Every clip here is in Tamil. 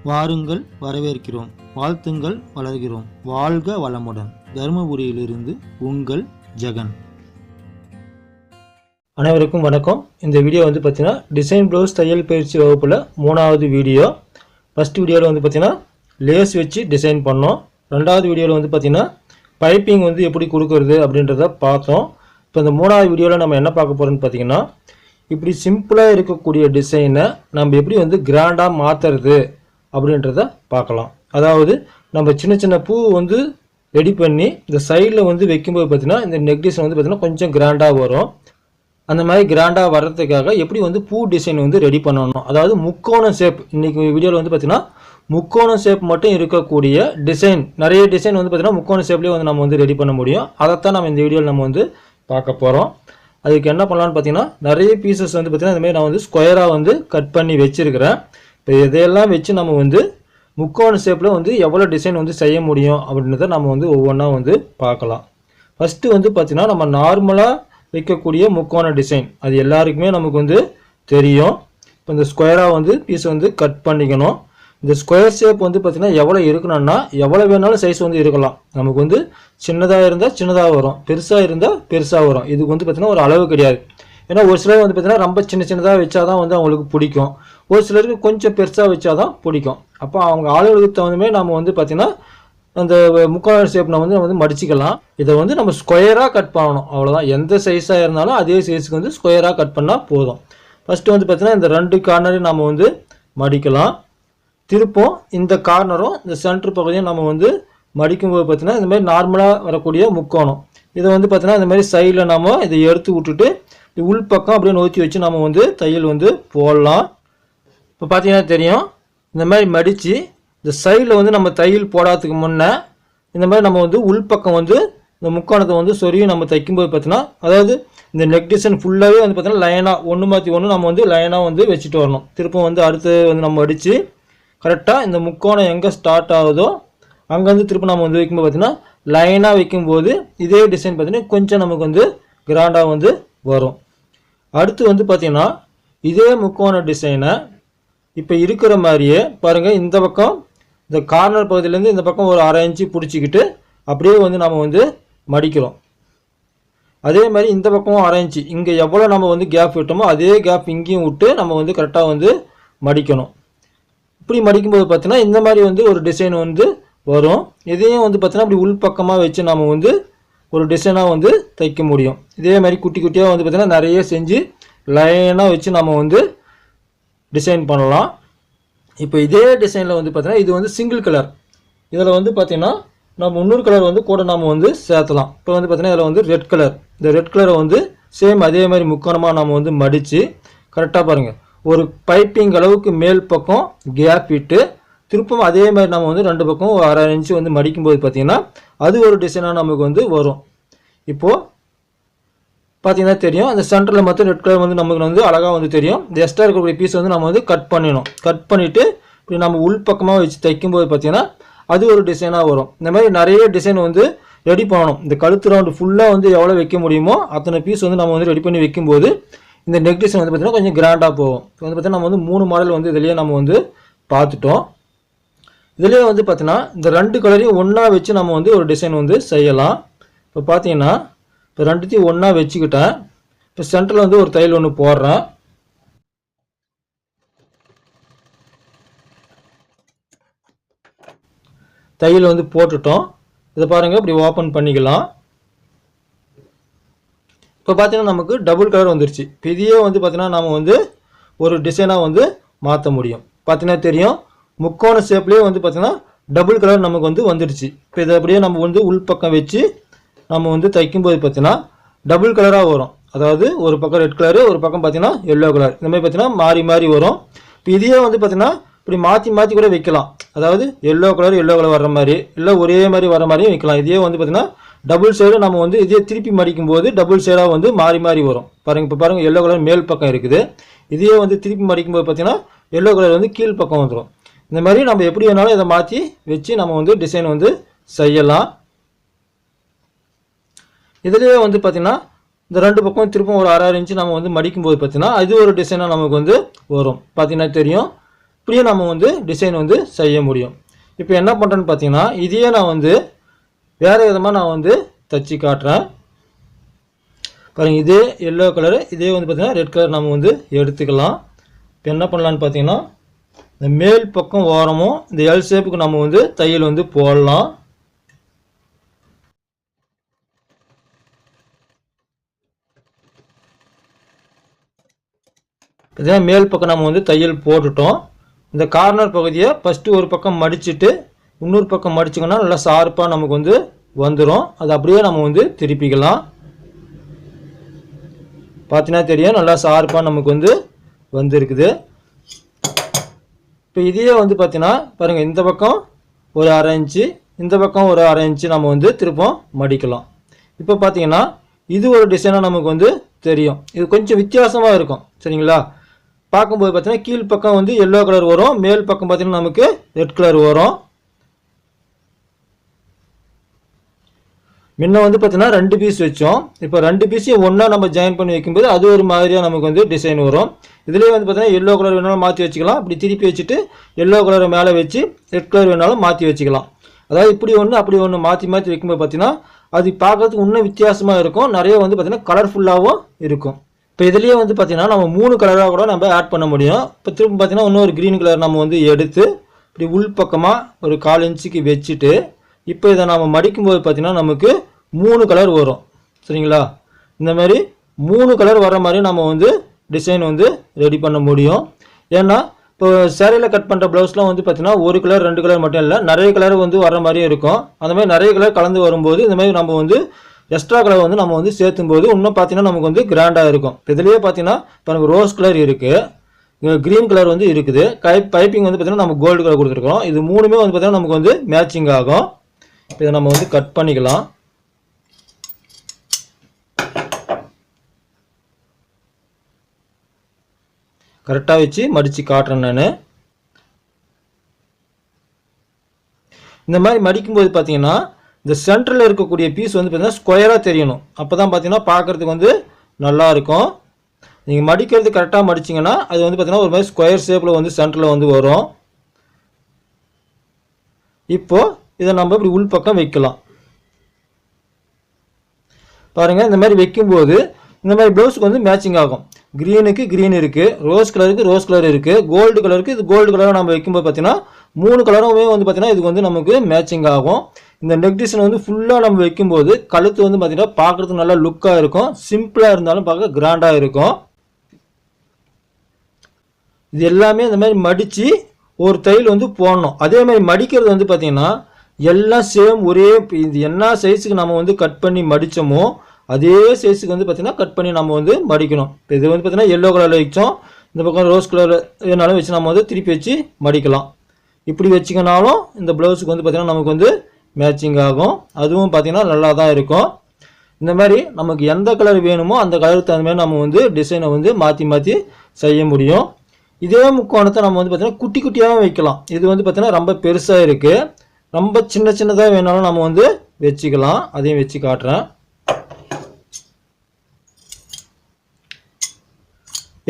வாருங்கள், வரவேற்கிறோம். வாழ்த்துங்கள், வளர்கிறோம். வாழ்க வளமுடன். தருமபுரியிலிருந்து உங்கள் ஜெகன். அனைவருக்கும் வணக்கம். இந்த வீடியோ பார்த்தீங்கன்னா டிசைன் ப்ளவுஸ் தையல் பயிற்சி வகுப்பில் 3வது வீடியோ. ஃபஸ்ட் வீடியோவில் பார்த்தீங்கன்னா லேஸ் வச்சு டிசைன் பண்ணோம். 2வது வீடியோவில் பார்த்தீங்கன்னா பைப்பிங் எப்படி கொடுக்கறது அப்படின்றத பார்த்தோம். இப்போ இந்த 3வது வீடியோவில் நம்ம என்ன பார்க்க போகிறோம்னு பார்த்தீங்கன்னா, இப்படி சிம்பிளாக இருக்கக்கூடிய டிசைனை நம்ம எப்படி கிராண்டாக மாற்றுறது அப்படின்றத பார்க்கலாம். அதாவது நம்ம சின்ன சின்ன பூ ரெடி பண்ணி இந்த சைடில் வைக்கும்போது பார்த்தீங்கன்னா இந்த நெக் டிசைன் பார்த்தீங்கன்னா கொஞ்சம் கிராண்டாக வரும். அந்த மாதிரி கிராண்டாக வர்றதுக்காக எப்படி பூ டிசைன் ரெடி பண்ணணும். அதாவது முக்கோண ஷேப், இன்றைக்கி வீடியோவில் பார்த்தீங்கன்னா முக்கோண ஷேப் மட்டும் இருக்கக்கூடிய டிசைன், நிறைய டிசைன் பார்த்தீங்கன்னா முக்கோண ஷேப்லேயே நம்ம ரெடி பண்ண முடியும். அதைத்தான் நம்ம இந்த வீடியோவில் நம்ம பார்க்க போகிறோம். அதுக்கு என்ன பண்ணலான்னு பார்த்தீங்கன்னா, நிறைய பீசஸ் பார்த்தீங்கன்னா இந்தமாதிரி நான் ஸ்கொயராக கட் பண்ணி வச்சுருக்கிறேன். இப்போ இதையெல்லாம் வச்சு நம்ம முக்கோண ஷேப்பில் எவ்வளோ டிசைன் செய்ய முடியும் அப்படின்றத நம்ம ஒவ்வொன்றா பார்க்கலாம். ஃபஸ்ட்டு பார்த்தீங்கன்னா நம்ம நார்மலாக வைக்கக்கூடிய முக்கோண டிசைன் அது எல்லாருக்குமே நமக்கு தெரியும். இப்போ இந்த ஸ்கொயராக பீஸ் கட் பண்ணிக்கணும். இந்த ஸ்கொயர் ஷேப் பார்த்தீங்கன்னா எவ்வளோ இருக்கணும்னா எவ்வளோ வேணாலும் சைஸ் இருக்கலாம். நமக்கு சின்னதாக இருந்தால் சின்னதாக வரும், பெருசாக இருந்தால் பெருசாக வரும். இதுக்கு பார்த்தீங்கன்னா ஒரு அளவு கிடையாது. ஏன்னா ஒரு சிலர் பார்த்தீங்கன்னா ரொம்ப சின்னதாக வச்சா தான் அவங்களுக்கு பிடிக்கும். ஒரு சிலருக்கு கொஞ்சம் பெருசாக வச்சா தான் பிடிக்கும். அப்போ அவங்க ஆளுகளுக்கு தகுந்த மாதிரி நம்ம பார்த்தீங்கன்னா அந்த முக்கோண ஷேப் நம்ம மடிச்சிக்கலாம். இதை நம்ம ஸ்கொயராக கட் பண்ணணும், அவ்வளோதான். எந்த சைஸாக இருந்தாலும் அதே சைஸுக்கு ஸ்கொயராக கட் பண்ணால் போதும். ஃபஸ்ட்டு பார்த்தீங்கன்னா இந்த 2 கார்னரையும் நம்ம மடிக்கலாம். திருப்பம் இந்த கார்னரும் இந்த சென்டர் பகுதியும் நம்ம மடிக்கும்போது பார்த்தீங்கன்னா இந்த மாதிரி நார்மலாக வரக்கூடிய முக்கோணம் இதை பார்த்தீங்கன்னா இந்த மாதிரி சைடில் நம்ம இதை எடுத்து விட்டுட்டு உள் பக்கம் அப்படியே நோக்கி வச்சு நம்ம தையல் போடலாம். இப்போ பார்த்தீங்கன்னா தெரியும், இந்த மாதிரி மடித்து இந்த சைடில் நம்ம தையல் போடாததுக்கு முன்னே இந்த மாதிரி நம்ம உள் பக்கம் இந்த முக்கோணத்தை சொருகி நம்ம தைக்கும்போது பார்த்தீங்கன்னா, அதாவது இந்த நெக் டிசைன் ஃபுல்லாகவே பார்த்தீங்கன்னா லைனாக ஒன்று மாற்றி ஒன்று நம்ம லைனாக வச்சுட்டு வரணும். திருப்பம் அடுத்து நம்ம அடித்து கரெக்டாக இந்த முக்கோணம் எங்கே ஸ்டார்ட் ஆகுதோ அங்கேருந்து திருப்பம் நம்ம வைக்கும்போது பார்த்தீங்கன்னா லைனாக வைக்கும்போது இதே டிசைன் பார்த்தீங்கன்னா கொஞ்சம் நமக்கு கிராண்டாக வரும். அடுத்து பார்த்தீங்கன்னா இதே முக்கோண டிசைனை இப்போ இருக்கிற மாதிரியே பாருங்கள், இந்த பக்கம் இந்த கார்னர் பகுதியிலேருந்து இந்த பக்கம் ஒரு 1/2 இன்ச்சு பிடிச்சிக்கிட்டு அப்படியே நம்ம மடிக்கிறோம். அதே மாதிரி இந்த பக்கமும் 1/2 இன்ச்சு, இங்கே எவ்வளோ நம்ம கேப் விட்டோமோ அதே கேப் இங்கேயும் விட்டு நம்ம கரெக்டாக மடிக்கணும். இப்படி மடிக்கும்போது பார்த்தீங்கன்னா இந்த மாதிரி ஒரு டிசைன் வரும். இதையும் பார்த்தீங்கன்னா அப்படி உள் பக்கமாக வச்சு நம்ம ஒரு டிசைனாக தைக்க முடியும். இதே மாதிரி குட்டி குட்டியாக பார்த்தீங்கன்னா நிறைய செஞ்சு லைனாக வச்சு நம்ம டிசைன் பண்ணலாம். இப்போ இதே டிசைனில் பார்த்தீங்கன்னா இது சிங்கிள் கலர். இதில் பார்த்தீங்கன்னா நம்ம இன்னொரு கலர் கூட நம்ம சேர்த்தலாம். இப்போ பார்த்தீங்கன்னா இதில் ரெட் கலர். இந்த ரெட் கலரை சேம் அதே மாதிரி முக்கோணமாக நம்ம மடித்து கரெக்டாக பாருங்கள் ஒரு பைப்பிங் அளவுக்கு மேல் பக்கம் கேப் விட்டு திருப்பம் அதே மாதிரி நம்ம 2 பக்கம் 1/2 இன்ச்சு மடிக்கும்போது பார்த்தீங்கன்னா அது ஒரு டிசைனாக நமக்கு வரும். இப்போது பார்த்தீங்கன்னா தெரியும், அந்த சென்டரில் மட்டும் ரெட் கலர் நமக்கு அழகாக தெரியும். இந்த எக்ஸ்ட்ரா இருக்கக்கூடிய பீஸ் நம்ம கட் பண்ணிடணும். கட் பண்ணிவிட்டு இப்படி நம்ம உள் பக்கமாக வச்சு தைக்கும்போது பார்த்தீங்கன்னா அது ஒரு டிசைனாக வரும். இந்த மாதிரி நிறைய டிசைன் ரெடி பண்ணணும். இந்த கழுத்து ரவுண்டு ஃபுல்லாக எவ்வளோ வைக்க முடியுமோ அத்தனை பீஸ் நம்ம ரெடி பண்ணி வைக்கும்போது இந்த நெக் டிசைன் பார்த்தீங்கன்னா கொஞ்சம் கிராண்டாக போகும். பார்த்தீங்கன்னா நம்ம 3 மாடல் இதிலேயே நம்ம பார்த்துட்டோம். இதிலேயே பார்த்தீங்கன்னா இந்த 2 கலரையும் ஒன்றா வச்சு நம்ம ஒரு டிசைன் செய்யலாம். இப்போ பார்த்தீங்கன்னா இப்போ 2த்தையும் ஒன்றா வச்சுக்கிட்டேன். இப்போ சென்டரில் ஒரு தையல் ஒன்று போடுறேன். தையல் போட்டுட்டோம். இதை பாருங்கள், இப்படி ஓப்பன் பண்ணிக்கலாம். இப்போ பார்த்தீங்கன்னா நமக்கு டபுள் கலர் வந்துருச்சு. இப்போ இதையே பார்த்தீங்கன்னா நம்ம ஒரு டிசைனாக மாற்ற முடியும். பார்த்தீங்கன்னா தெரியும், முக்கோண ஷேப்லேயே பார்த்தீங்கன்னா டபுள் கலர் நமக்கு வந்துடுச்சு. இப்போ இதை அப்படியே நம்ம உள் பக்கம் வச்சு நம்ம தைக்கும்போது பார்த்தீங்கன்னா டபுள் கலராக வரும். அதாவது ஒரு பக்கம் ரெட் கலரு, ஒரு பக்கம் பார்த்தீங்கன்னா எல்லோ கலர், இந்த மாதிரி பார்த்தீங்கன்னா மாறி மாறி வரும். இப்போ இதையே பார்த்தீங்கன்னா இப்படி மாற்றி மாற்றி கூட வைக்கலாம். அதாவது எல்லோ கலர் வர்ற மாதிரி, இல்லை ஒரே மாதிரி வர மாதிரியும் வைக்கலாம். இதையே பார்த்தீங்கன்னா டபுள் சைடு நம்ம இதே திருப்பி மடிக்கும்போது டபுள் சைடாக மாறி மாறி வரும். பாருங்கள், இப்போ பாருங்கள் எல்லோ கலர் மேல் பக்கம் இருக்குது. இதையே திருப்பி மடிக்கும்போது பார்த்தீங்கன்னா எல்லோ கலர் கீழ் பக்கம் வந்துடும். இந்த மாதிரி நம்ம எப்படி வேணாலும் இதை மாற்றி வச்சு நம்ம டிசைன் செய்யலாம். இதிலேயே பார்த்தீங்கன்னா இந்த 2 பக்கம் திருப்பம் ஒரு 1/2 இன்ச்சு நம்ம மடிக்கும்போது பார்த்தீங்கன்னா அது ஒரு டிசைனாக நமக்கு வரும். பார்த்தீங்கன்னா தெரியும், இப்படியே நம்ம வந்து டிசைன் வந்து செய்ய முடியும். இப்போ என்ன பண்ணுறேன்னு பார்த்தீங்கன்னா இதையே நான் வந்து வேறு விதமாக நான் வந்து தச்சு காட்டுறேன். பாருங்கள், இதே எல்லோ கலரு, இதே வந்து பார்த்திங்கன்னா ரெட் கலர் நம்ம வந்து எடுத்துக்கலாம். இப்போ என்ன பண்ணலான்னு பார்த்தீங்கன்னா இந்த மேல் பக்கம் ஓரமும் இந்த எல் ஷேப்புக்கு நம்ம வந்து தையல் வந்து போடலாம். இதே மேல் பக்கம் நம்ம வந்து தையல் போட்டுட்டோம். இந்த கார்னர் பகுதியை ஃபஸ்ட்டு ஒரு பக்கம் மடிச்சுட்டு இன்னொரு பக்கம் மடிச்சிங்கன்னா நல்லா ஷார்ப்பாக நமக்கு வந்து வந்துடும். அது அப்படியே நம்ம வந்து திருப்பிக்கலாம். பார்த்தீங்கன்னா தெரியும், நல்லா ஷார்ப்பாக நமக்கு வந்து வந்துருக்குது. இப்போ இதையே வந்து பார்த்தீங்கன்னா பாருங்கள், இந்த பக்கம் ஒரு 1/2 இன்ச்சு, இந்த பக்கம் ஒரு 1/2 இன்ச்சு நம்ம வந்து திருப்பம் மடிக்கலாம். இப்போ பார்த்தீங்கன்னா இது ஒரு டிசைனாக நமக்கு வந்து தெரியும். இது கொஞ்சம் வித்தியாசமாக இருக்கும். சரிங்களா? பார்க்கும்போது பார்த்தீங்கன்னா கீழ் பக்கம் வந்து எல்லோ கலர் வரும், மேல் பக்கம் பார்த்தீங்கன்னா நமக்கு ரெட் கலர் வரும். முன்ன வந்து பார்த்தீங்கன்னா 2 பீஸ் வச்சோம். இப்போ 2 பீஸையும் ஒன்றா நம்ம ஜாயின் பண்ணி வைக்கும்போது அது ஒரு மாதிரியாக நமக்கு வந்து டிசைன் வரும். இதுலேயே வந்து பார்த்தீங்கன்னா எல்லோ கலர் வேணாலும் மாற்றி வச்சுக்கலாம். இப்படி திருப்பி வச்சுட்டு எல்லோ கலரை மேலே வச்சு ரெட் கலர் வேணாலும் மாற்றி வச்சுக்கலாம். அதாவது இப்படி ஒன்று அப்படி ஒன்று மாற்றி மாற்றி வைக்கும்போது பார்த்தீங்கன்னா அது பார்க்கறதுக்கு இன்னும் வித்தியாசமாக இருக்கும். நிறைய வந்து பார்த்தீங்கன்னா கலர்ஃபுல்லாகவும் இருக்கும். இப்போ இதுலேயே வந்து பார்த்தீங்கன்னா நம்ம 3 கலராக கூட நம்ம ஆட் பண்ண முடியும். இப்போ திரும்ப பார்த்தீங்கன்னா இன்னொரு க்ரீன் கலர் நம்ம வந்து எடுத்து இப்படி உள் பக்கமாக ஒரு 1/4 இன்ச்சுக்கு வச்சுட்டு இப்போ இதை நம்ம மடிக்கும்போது பார்த்தீங்கன்னா நமக்கு 3 கலர் வரும். சரிங்களா? இந்த மாதிரி 3 கலர் வர மாதிரி நம்ம வந்து டிசைன் வந்து ரெடி பண்ண முடியும். ஏன்னா இப்போ சேரீயில் கட் பண்ணுற ப்ளவுஸ்லாம் வந்து பார்த்தீங்கன்னா 1 கலர் 2 கலர் மட்டும் இல்லை, நிறைய கலர் வந்து வர மாதிரியும் இருக்கும். அந்த மாதிரி நிறைய கலர் கலந்து வரும்போது இந்த மாதிரி நம்ம வந்து எக்ஸ்ட்ரா கலர் வந்து நம்ம வந்து சேர்த்தும் போது இன்னும் பார்த்தீங்கன்னா நமக்கு வந்து கிராண்டாக இருக்கும். இதுலேயே பார்த்தீங்கன்னா இப்போ நமக்கு ரோஸ் கலர் இருக்குது, க்ரீன் கலர் வந்து இருக்குது, பைப்பிங் வந்து பார்த்தீங்கன்னா நம்ம கோல்டு கலர் கொடுத்துருக்கோம். இது 3மே வந்து பார்த்தீங்கன்னா நமக்கு வந்து மேட்சிங் ஆகும். இதை நம்ம வந்து கட் பண்ணிக்கலாம். கரெக்டாக வச்சு மடித்து காட்டுறேன் நான். இந்த மாதிரி மடிக்கும்போது பார்த்தீங்கன்னா இந்த சென்டரில் இருக்கக்கூடிய பீஸ் வந்து பார்த்தீங்கன்னா ஸ்கொயராக தெரியணும். அப்போ தான் பார்த்தீங்கன்னா பார்க்குறதுக்கு வந்து நல்லாயிருக்கும். நீங்கள் மடிக்கிறது கரெக்டாக மடிச்சிங்கன்னா அது வந்து பார்த்தீங்கன்னா ஒரு மாதிரி ஸ்கொயர் ஷேப்பில் வந்து சென்டரில் வந்து வரும். இப்போது இதை நம்ம இப்படி உள் பக்கம் வைக்கலாம். பாருங்கள், இந்த மாதிரி வைக்கும்போது இந்த மாதிரி ப்ளவுஸுக்கு வந்து மேட்சிங் ஆகும். க்ரீனுக்கு க்ரீன் இருக்குது, ரோஸ் கலருக்கு ரோஸ் கலர் இருக்குது, கோல்டு கலருக்கு இது கோல்டு கலராக நம்ம வைக்கும்போது பார்த்தீங்கன்னா 3 கலருமே வந்து பார்த்தீங்கன்னா இதுக்கு வந்து நமக்கு மேட்சிங் ஆகும். இந்த நெக் டிசைன் வந்து ஃபுல்லாக நம்ம வைக்கும்போது கழுத்து வந்து பார்த்தீங்கன்னா பார்க்குறதுக்கு நல்லா லுக்காக இருக்கும். சிம்பிளாக இருந்தாலும் பார்க்க கிராண்டாக இருக்கும். இது எல்லாமே இந்த மாதிரி மடித்து ஒரு தையல் வந்து போடணும். அதே மாதிரி மடிக்கிறது வந்து பார்த்தீங்கன்னா எல்லாம் சேம் ஒரே இது என்ன சைஸுக்கு நம்ம வந்து கட் பண்ணி மடித்தோமோ அதே சைஸுக்கு வந்து பார்த்தீங்கன்னா கட் பண்ணி நம்ம வந்து மடிக்கணும். இப்போ இது வந்து பார்த்தீங்கன்னா எல்லோ கலரில் வச்சோம், இந்த பக்கம் ரோஸ் கலர் எதுனாலும் வச்சு நம்ம வந்து திருப்பி வச்சு மடிக்கலாம். இப்படி வச்சிங்கனாலும் இந்த ப்ளவுஸுக்கு வந்து பார்த்தீங்கன்னா நமக்கு வந்து மேட்சிங் ஆகும். அதுவும் பார்த்தீங்கன்னா நல்லா தான் இருக்கும். இந்த மாதிரி நமக்கு எந்த கலர் வேணுமோ அந்த கலருக்கு தகுந்த மாதிரி நம்ம வந்து டிசைனை வந்து மாற்றி மாற்றி செய்ய முடியும். இதே முக்கோணத்தை நம்ம வந்து பார்த்தீங்கன்னா குட்டி குட்டியாகவும் வைக்கலாம். இது வந்து பார்த்தீங்கன்னா ரொம்ப பெருசாக இருக்குது, ரொம்ப சின்ன சின்னதாக வேணாலும் நம்ம வந்து வச்சுக்கலாம். அதையும் வச்சு காட்டுறேன்.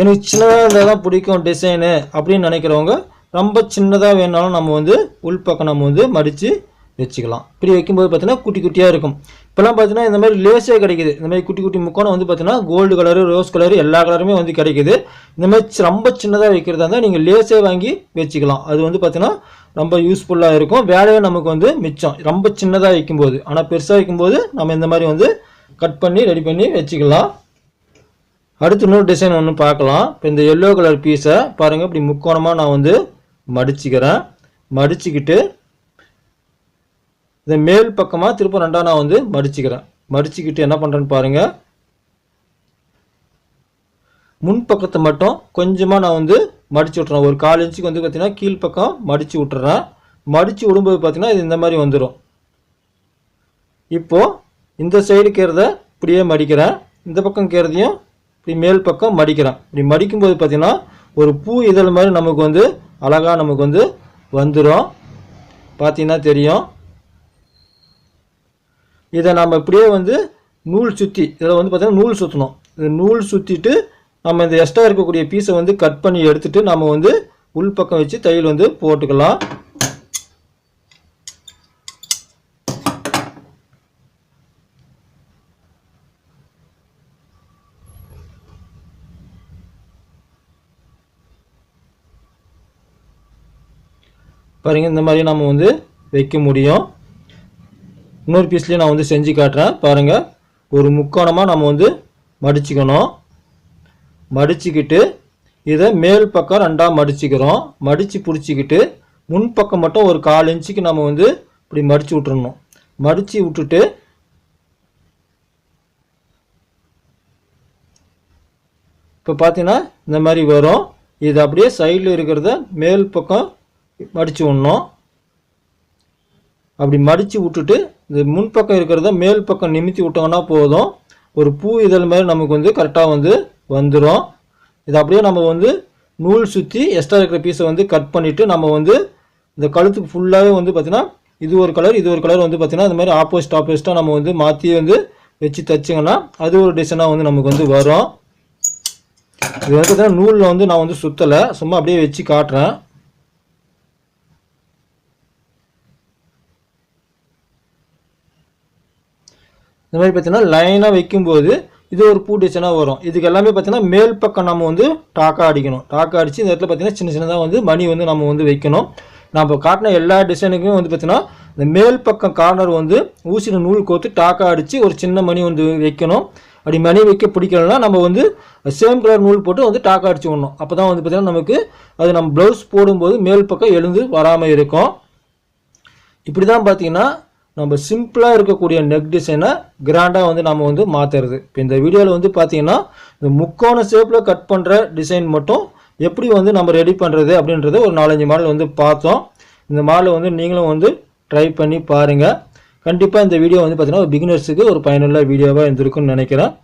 எனக்கு சின்னதாக இருந்தால் தான் பிடிக்கும் டிசைனு அப்படின்னு நினைக்கிறவங்க ரொம்ப சின்னதாக வேணாலும் நம்ம வந்து உள்பக்கம் நம்ம வந்து மடித்து வச்சுக்கலாம். இப்படி வைக்கும்போது பார்த்தீங்கன்னா குட்டி குட்டியாக இருக்கும். இப்போலாம் பார்த்தீங்கன்னா இந்த மாதிரி லேஸே கிடைக்குது. இந்த மாதிரி குட்டி குட்டி முக்கோணம் வந்து பார்த்தீங்கன்னா கோல்டு கலரு ரோஸ் கலரு எல்லா கலருமே வந்து கிடைக்குது. இந்த மாதிரி ரொம்ப சின்னதாக வைக்கிறதா இருந்தால் நீங்கள் லேஸே வாங்கி வச்சுக்கலாம். அது வந்து பார்த்தீங்கன்னா ரொம்ப யூஸ்ஃபுல்லாக இருக்கும். வேலையும் நமக்கு வந்து மிச்சம் ரொம்ப சின்னதாக வைக்கும்போது. ஆனால் பெருசாக வைக்கும்போது நம்ம இந்த மாதிரி வந்து கட் பண்ணி ரெடி பண்ணி வச்சுக்கலாம். அடுத்து இன்னொரு டிசைன் ஒன்று பார்க்கலாம். இப்போ இந்த எல்லோ கலர் பீஸை பாருங்கள், இப்படி முக்கோணமாக நான் வந்து மடிச்சுக்கிறேன். மடிச்சுக்கிட்டு இந்த மேல் பக்கமாக திரும்ப ரெண்டாக நான் வந்து மடிச்சுக்கிறேன். மடிச்சுக்கிட்டு என்ன பண்ணுறேன்னு பாருங்கள், முன்பக்கத்தை மட்டும் கொஞ்சமாக நான் வந்து மடித்து விட்றேன். ஒரு 1/4 இன்ச்சுக்கு வந்து பார்த்தீங்கன்னா கீழ்ப்பக்கம் மடித்து விட்டுறேன். மடித்து விடும்போது பார்த்தீங்கன்னா இது இந்த மாதிரி வந்துடும். இப்போது இந்த சைடு கேறத இப்படியே மடிக்கிறேன், இந்த பக்கம் கேறதையும் இப்படி மேல் பக்கம் மடிக்கிறேன். இப்படி மடிக்கும்போது பார்த்தீங்கன்னா ஒரு பூ இதழ் மாதிரி நமக்கு வந்து அழகாக நமக்கு வந்து வந்துடும். பார்த்தீங்கன்னா தெரியும். இதை நம்ம இப்படியே வந்து நூல் சுற்றி இதில் வந்து பார்த்தீங்கன்னா நூல் சுற்றணும். இது நூல் சுற்றிட்டு நம்ம இந்த எக்ஸ்ட்ரா இருக்கக்கூடிய பீஸை வந்து கட் பண்ணி எடுத்துகிட்டு நம்ம வந்து உள் பக்கம் வச்சு தையல் வந்து போட்டுக்கலாம். பாருங்கள், இந்த மாதிரி நம்ம வந்து வைக்க முடியும். இன்னொரு பீஸ்லேயும் நான் வந்து செஞ்சு காட்டுறேன். பாருங்கள், ஒரு முக்கோணமாக நம்ம வந்து மடிச்சுக்கணும். மடிச்சுக்கிட்டு இதை மேல் பக்கம் ரெண்டாக மடிச்சுக்கிறோம். மடித்து பிடிச்சிக்கிட்டு முன்பக்கம் மட்டும் ஒரு 1/4 இன்ச்சுக்கு நம்ம வந்து இப்படி மடித்து விட்டுறணும். மடித்து விட்டுட்டு இப்போ பார்த்தீங்கன்னா இந்த மாதிரி வரும். இது அப்படியே சைடில் இருக்கிறத மேல் பக்கம் மடித்து விடணும். அப்படி மடித்து விட்டுட்டு இந்த முன்பக்கம் இருக்கிறத மேல் பக்கம் நிமித்தி விட்டோங்கன்னா போதும். ஒரு பூ இதழ் மாதிரி நமக்கு வந்து கரெக்டாக வந்து வந்துடும். இது அப்படியே நம்ம வந்து நூல் சுற்றி எக்ஸ்ட்ரா இருக்கிற பீஸை வந்து கட் பண்ணிவிட்டு நம்ம வந்து இந்த கழுத்துக்கு ஃபுல்லாகவே வந்து பார்த்திங்கன்னா இது ஒரு கலர் இது ஒரு கலர் வந்து பார்த்திங்கன்னா இந்த மாதிரி ஆப்போசிட்டாக நம்ம வந்து மாற்றி வந்து வச்சு தைச்சிங்கன்னா அது ஒரு டிசைனாக வந்து நமக்கு வந்து வரும். இது வந்து பார்த்திங்கன்னா நூலில் வந்து நான் வந்து சுற்றலை, சும்மா அப்படியே வச்சு காட்டுறேன். இந்த மாதிரி பார்த்தீங்கன்னா லைனாக வைக்கும்போது இது ஒரு பூ டிசைனாக வரும். இதுக்கு எல்லாமே பார்த்தீங்கன்னா மேல் பக்கம் நம்ம வந்து டாக்கா அடிக்கணும். டாக்கா அடித்து இந்த இடத்துல பார்த்தீங்கன்னா சின்ன சின்னதாக வந்து மணி வந்து நம்ம வந்து வைக்கணும். நம்ம காட்டின எல்லா டிசைனுக்குமே வந்து பார்த்தீங்கன்னா இந்த மேல் பக்கம் கார்னர் வந்து ஊசியில் நூல் கோர்த்து டாக்கா அடித்து ஒரு சின்ன மணி வந்து வைக்கணும். அப்படி மணி வைக்க பிடிக்கலன்னா நம்ம வந்து சேம் கலர் நூல் போட்டு வந்து டாக்கா அடிச்சு விடணும். அப்போ தான் வந்து பார்த்தீங்கன்னா நமக்கு அது நம்ம ப்ளவுஸ் போடும்போது மேல் பக்கம் எழுந்து வராமல் இருக்கும். இப்படி தான் பார்த்தீங்கன்னா நம்ம சிம்பிளாக இருக்கக்கூடிய நெக் டிசைனை கிராண்டாக வந்து நம்ம வந்து மாற்றுறது. இப்போ இந்த வீடியோவில் வந்து பார்த்தீங்கன்னா இந்த முக்கோண ஷேப்பில் கட் பண்ணுற டிசைன் மட்டும் எப்படி வந்து நம்ம ரெடி பண்ணுறது அப்படின்றத ஒரு 4-5 மாடல் வந்து பார்த்தோம். இந்த மாடலை வந்து நீங்களும் வந்து ட்ரை பண்ணி பாருங்கள். கண்டிப்பாக இந்த வீடியோ வந்து பார்த்தீங்கன்னா ஒரு பிகினர்ஸுக்கு ஒரு பயனுள்ள வீடியோவாக இருந்திருக்குன்னு நினைக்கிறேன்.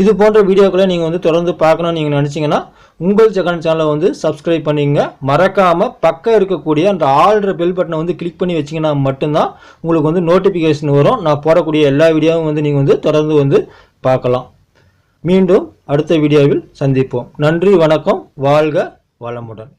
இது போன்ற வீடியோக்களை நீங்கள் வந்து தொடர்ந்து பார்க்கணும்னு நீங்கள் நினச்சிங்கன்னா உங்கள் ஜெகன் சேனலை வந்து சப்ஸ்கிரைப் பண்ணிங்க. மறக்காமல் பக்கம் இருக்கக்கூடிய அந்த ஆல்ற பெல் பட்டனை வந்து கிளிக் பண்ணி வச்சிங்கன்னா மட்டும்தான் உங்களுக்கு வந்து நோட்டிஃபிகேஷன் வரும். நான் போடக்கூடிய எல்லா வீடியோவும் வந்து நீங்கள் வந்து தொடர்ந்து வந்து பார்க்கலாம். மீண்டும் அடுத்த வீடியோவில் சந்திப்போம். நன்றி, வணக்கம், வாழ்க வளமுடன்.